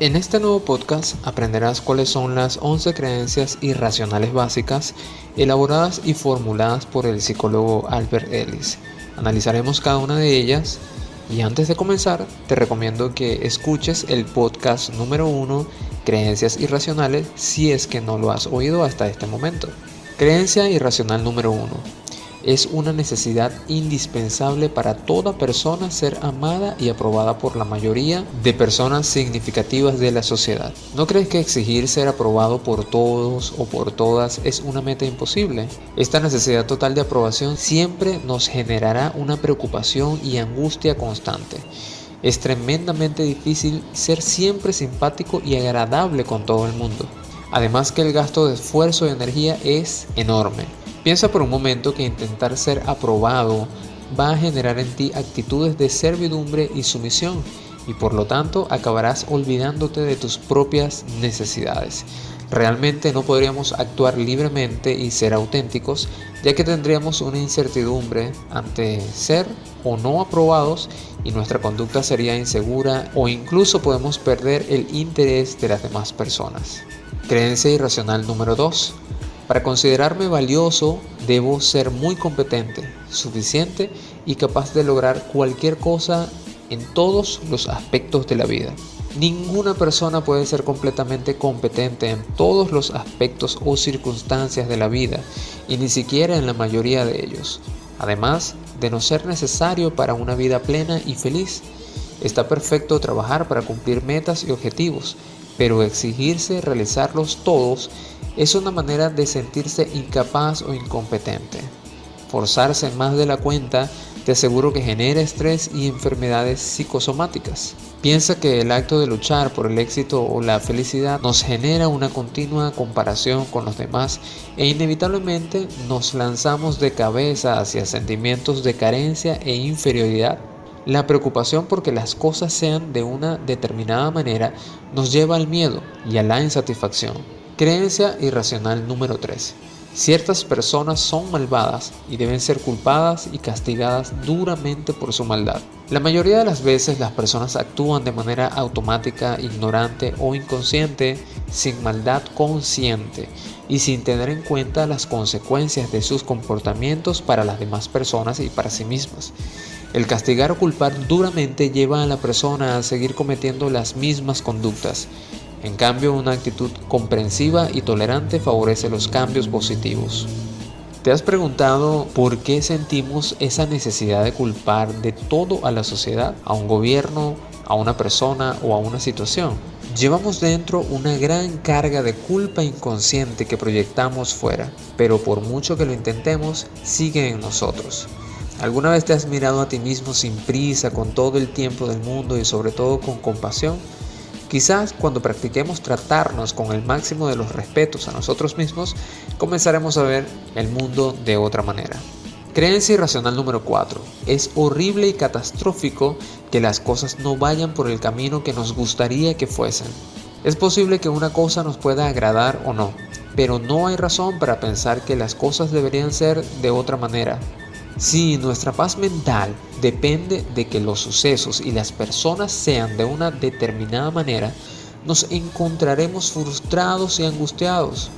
En este nuevo podcast aprenderás cuáles son las 11 creencias irracionales básicas elaboradas y formuladas por el psicólogo Albert Ellis. Analizaremos cada una de ellas y antes de comenzar te recomiendo que escuches el podcast número 1, Creencias Irracionales, si es que no lo has oído hasta este momento. Creencia irracional número 1. Es una necesidad indispensable para toda persona ser amada y aprobada por la mayoría de personas significativas de la sociedad. ¿No crees que exigir ser aprobado por todos o por todas es una meta imposible? Esta necesidad total de aprobación siempre nos generará una preocupación y angustia constante. Es tremendamente difícil ser siempre simpático y agradable con todo el mundo. Además que el gasto de esfuerzo y energía es enorme. Piensa por un momento que intentar ser aprobado va a generar en ti actitudes de servidumbre y sumisión y por lo tanto acabarás olvidándote de tus propias necesidades. Realmente no podríamos actuar libremente y ser auténticos, ya que tendríamos una incertidumbre ante ser o no aprobados y nuestra conducta sería insegura o incluso podemos perder el interés de las demás personas. Creencia irracional número 2. Para considerarme valioso, debo ser muy competente, suficiente y capaz de lograr cualquier cosa en todos los aspectos de la vida. Ninguna persona puede ser completamente competente en todos los aspectos o circunstancias de la vida, y ni siquiera en la mayoría de ellos. Además de no ser necesario para una vida plena y feliz, está perfecto trabajar para cumplir metas y objetivos, pero exigirse realizarlos todos es una manera de sentirse incapaz o incompetente. Forzarse más de la cuenta te aseguro que genera estrés y enfermedades psicosomáticas. Piensa que el acto de luchar por el éxito o la felicidad nos genera una continua comparación con los demás e inevitablemente nos lanzamos de cabeza hacia sentimientos de carencia e inferioridad. La preocupación por que las cosas sean de una determinada manera nos lleva al miedo y a la insatisfacción. Creencia irracional número 3. Ciertas personas son malvadas y deben ser culpadas y castigadas duramente por su maldad. La mayoría de las veces las personas actúan de manera automática, ignorante o inconsciente, sin maldad consciente y sin tener en cuenta las consecuencias de sus comportamientos para las demás personas y para sí mismas. El castigar o culpar duramente lleva a la persona a seguir cometiendo las mismas conductas. En cambio, una actitud comprensiva y tolerante favorece los cambios positivos. ¿Te has preguntado por qué sentimos esa necesidad de culpar de todo a la sociedad, a un gobierno, a una persona o a una situación? Llevamos dentro una gran carga de culpa inconsciente que proyectamos fuera, pero por mucho que lo intentemos, sigue en nosotros. ¿Alguna vez te has mirado a ti mismo sin prisa, con todo el tiempo del mundo y sobre todo con compasión? Quizás cuando practiquemos tratarnos con el máximo de los respetos a nosotros mismos, comenzaremos a ver el mundo de otra manera. Creencia irracional número 4. Es horrible y catastrófico que las cosas no vayan por el camino que nos gustaría que fuesen. Es posible que una cosa nos pueda agradar o no, pero no hay razón para pensar que las cosas deberían ser de otra manera. Si nuestra paz mental depende de que los sucesos y las personas sean de una determinada manera, nos encontraremos frustrados y angustiados.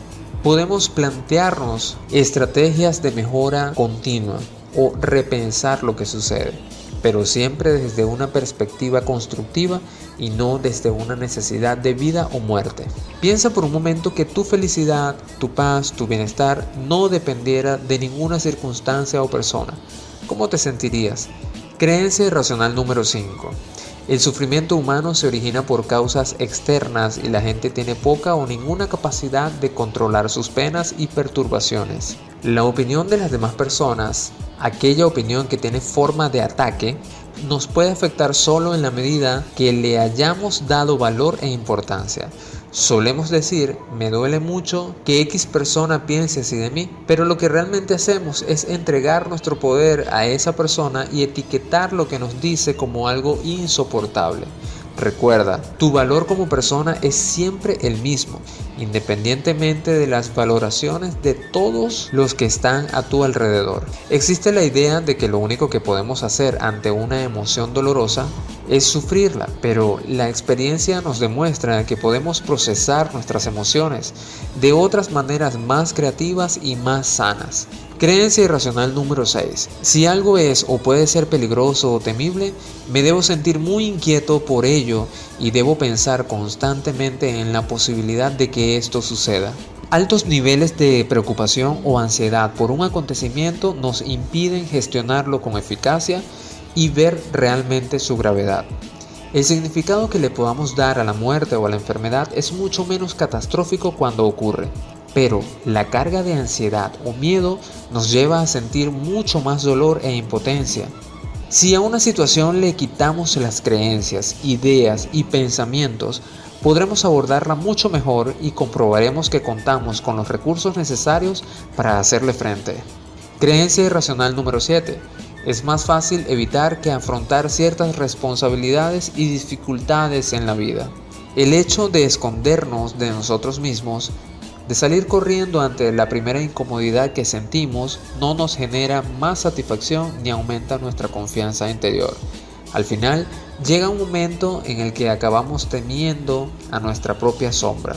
Podemos plantearnos estrategias de mejora continua o repensar lo que sucede, pero siempre desde una perspectiva constructiva y no desde una necesidad de vida o muerte. Piensa por un momento que tu felicidad, tu paz, tu bienestar no dependiera de ninguna circunstancia o persona. ¿Cómo te sentirías? Creencia irracional número 5. El sufrimiento humano se origina por causas externas y la gente tiene poca o ninguna capacidad de controlar sus penas y perturbaciones. La opinión de las demás personas, aquella opinión que tiene forma de ataque, nos puede afectar solo en la medida que le hayamos dado valor e importancia. Solemos decir, me duele mucho que X persona piense así de mí, pero lo que realmente hacemos es entregar nuestro poder a esa persona y etiquetar lo que nos dice como algo insoportable. Recuerda, tu valor como persona es siempre el mismo independientemente de las valoraciones de todos los que están a tu alrededor. Existe la idea de que lo único que podemos hacer ante una emoción dolorosa es sufrirla, pero la experiencia nos demuestra que podemos procesar nuestras emociones de otras maneras más creativas y más sanas. Creencia irracional número 6. Si algo es o puede ser peligroso o temible, me debo sentir muy inquieto por ello y debo pensar constantemente en la posibilidad de que esto suceda. Altos niveles de preocupación o ansiedad por un acontecimiento nos impiden gestionarlo con eficacia y ver realmente su gravedad. El significado que le podamos dar a la muerte o a la enfermedad es mucho menos catastrófico cuando ocurre, pero la carga de ansiedad o miedo nos lleva a sentir mucho más dolor e impotencia. Si a una situación le quitamos las creencias, ideas y pensamientos, podremos abordarla mucho mejor y comprobaremos que contamos con los recursos necesarios para hacerle frente. Creencia irracional número 7. Es más fácil evitar que afrontar ciertas responsabilidades y dificultades en la vida. El hecho de escondernos de nosotros mismos, de salir corriendo ante la primera incomodidad que sentimos, no nos genera más satisfacción ni aumenta nuestra confianza interior. Al final, llega un momento en el que acabamos temiendo a nuestra propia sombra.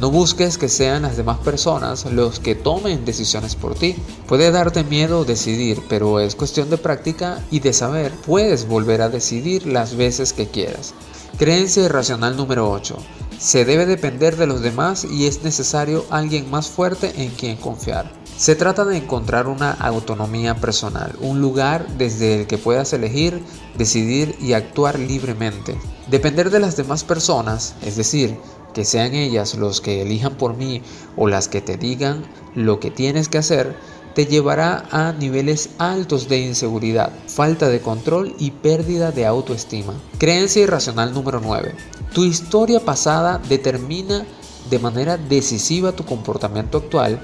No busques que sean las demás personas los que tomen decisiones por ti. Puede darte miedo decidir, pero es cuestión de práctica y de saber. Puedes volver a decidir las veces que quieras. Creencia irracional número 8. Se debe depender de los demás y es necesario alguien más fuerte en quien confiar. Se trata de encontrar una autonomía personal, un lugar desde el que puedas elegir, decidir y actuar libremente. Depender de las demás personas, es decir, que sean ellas los que elijan por mí o las que te digan lo que tienes que hacer, te llevará a niveles altos de inseguridad, falta de control y pérdida de autoestima. Creencia irracional número 9. Tu historia pasada determina de manera decisiva tu comportamiento actual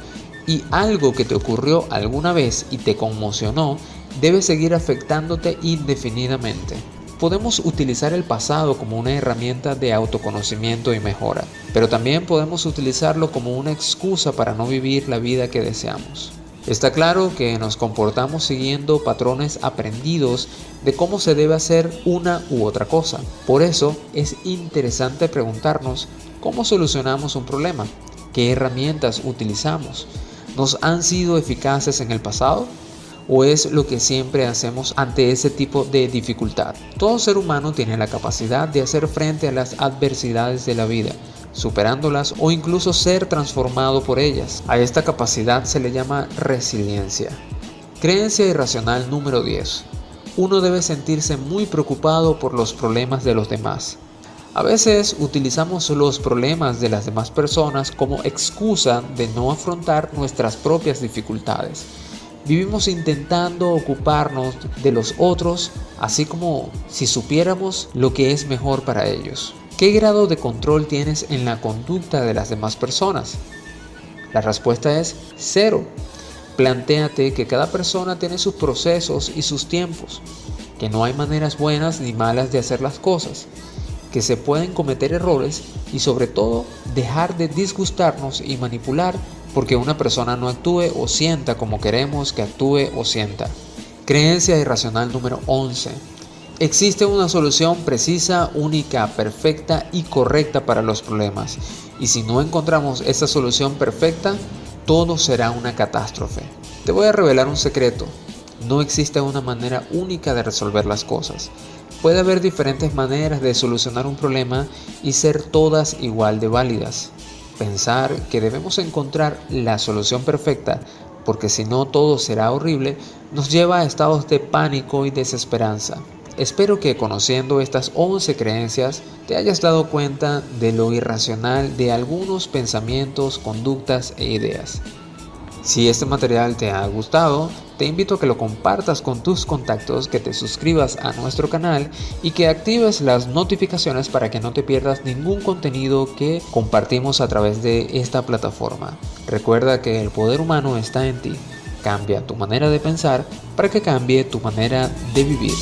y algo que te ocurrió alguna vez y te conmocionó debe seguir afectándote indefinidamente. Podemos utilizar el pasado como una herramienta de autoconocimiento y mejora, pero también podemos utilizarlo como una excusa para no vivir la vida que deseamos. Está claro que nos comportamos siguiendo patrones aprendidos de cómo se debe hacer una u otra cosa. Por eso es interesante preguntarnos cómo solucionamos un problema, qué herramientas utilizamos, ¿nos han sido eficaces en el pasado? ¿O es lo que siempre hacemos ante ese tipo de dificultad? Todo ser humano tiene la capacidad de hacer frente a las adversidades de la vida, superándolas o incluso ser transformado por ellas. A esta capacidad se le llama resiliencia. Creencia irracional número 10. Uno debe sentirse muy preocupado por los problemas de los demás. A veces utilizamos los problemas de las demás personas como excusa de no afrontar nuestras propias dificultades. Vivimos intentando ocuparnos de los otros, así como si supiéramos lo que es mejor para ellos. ¿Qué grado de control tienes en la conducta de las demás personas? La respuesta es 0. Plantéate que cada persona tiene sus procesos y sus tiempos, que no hay maneras buenas ni malas de hacer las cosas, que se pueden cometer errores y sobre todo dejar de disgustarnos y manipular porque una persona no actúe o sienta como queremos que actúe o sienta. Creencia irracional número 11. Existe una solución precisa, única, perfecta y correcta para los problemas. Y si no encontramos esa solución perfecta, todo será una catástrofe. Te voy a revelar un secreto. No existe una manera única de resolver las cosas. Puede haber diferentes maneras de solucionar un problema y ser todas igual de válidas. Pensar que debemos encontrar la solución perfecta, porque si no todo será horrible, nos lleva a estados de pánico y desesperanza. Espero que conociendo estas 11 creencias te hayas dado cuenta de lo irracional de algunos pensamientos, conductas e ideas. Si este material te ha gustado, te invito a que lo compartas con tus contactos, que te suscribas a nuestro canal y que actives las notificaciones para que no te pierdas ningún contenido que compartimos a través de esta plataforma. Recuerda que el poder humano está en ti. Cambia tu manera de pensar para que cambie tu manera de vivir.